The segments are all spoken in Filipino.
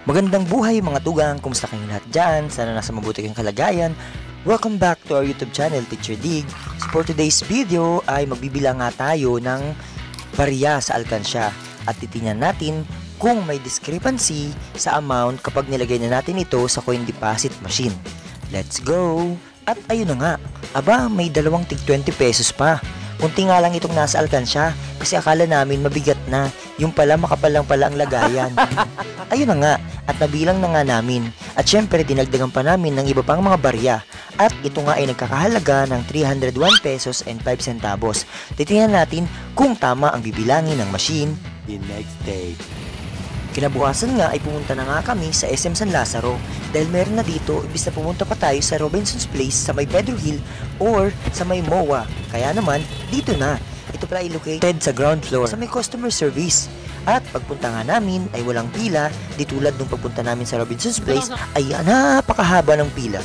Magandang buhay mga tugang, kumusta kayong lahat dyan? Sana nasa mabuti kayong kalagayan. Welcome back to our YouTube channel, Teacher Dig. So for today's video ay magbibilang nga tayo ng barya sa alkansya at titingnan natin kung may discrepancy sa amount kapag nilagay na natin ito sa coin deposit machine. Let's go! At ayun na nga, aba may dalawang tig 20 pesos pa. Kunti nga lang itong nasa alkansya kasi akala namin mabigat na, yung pala makapal lang pala ang lagayan. Ayun na nga, at nabilang na nga namin. At syempre dinagdagan pa namin ng iba pang mga barya. At ito nga ay nagkakahalaga ng 301 pesos and 5 centavos. Titingnan natin kung tama ang bibilangin ng machine the next day. Kinabukasan nga ay pumunta na nga kami sa SM San Lazaro dahil meron na dito imbis na pumunta pa tayo sa Robinson's Place sa may Pedro Hill or sa may MOA. Kaya naman, dito na. Ito pala ay located sa ground floor sa may customer service. At pagpunta nga namin ay walang pila, di tulad nung pagpunta namin sa Robinson's Place ay napakahaba ng pila.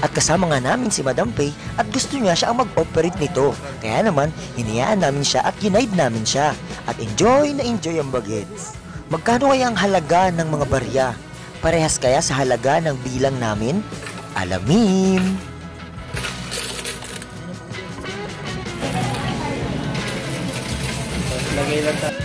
At kasama nga namin si Madam Pay at gusto niya siya ang mag-operate nito. Kaya naman, hinayaan namin siya at ginide namin siya. At enjoy na enjoy ang bagets. Magkano kaya ang halaga ng mga barya? Parehas kaya sa halaga ng bilang namin? Alamin! Lagay lang tayo.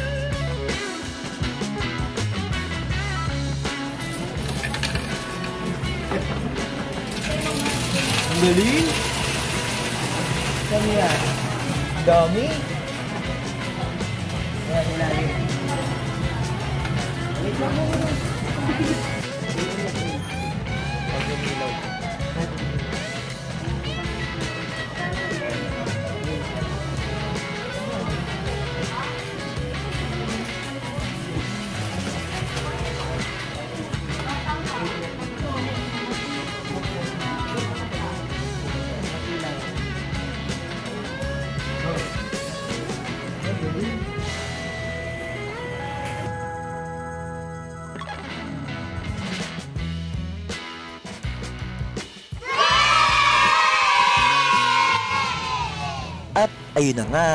Ang galing! Dami yan. Dami? Ayan, ilalim. Wait lang mo. At ayun na nga,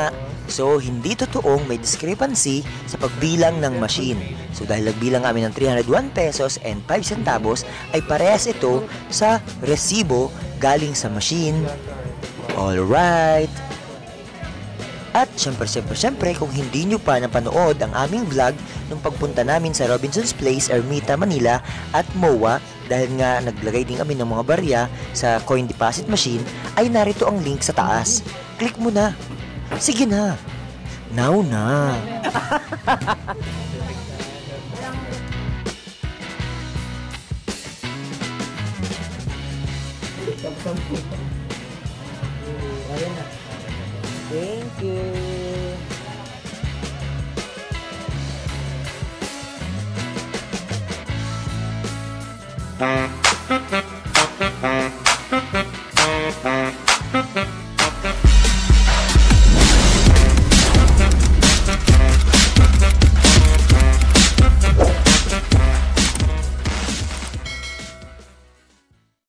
so hindi totoong may discrepancy sa pagbilang ng machine. So dahil nagbilang kami ng 301 pesos and 5 centavos ay parehas ito sa resibo galing sa machine. Alright! At syempre kung hindi nyo pa napanood ang aming vlog nung pagpunta namin sa Robinson's Place, Ermita, Manila at MOA dahil nga naglagay din kami ng mga barya sa coin deposit machine ay narito ang link sa taas. Click mo na. Sige na. Now na. Ayan na. Thank you.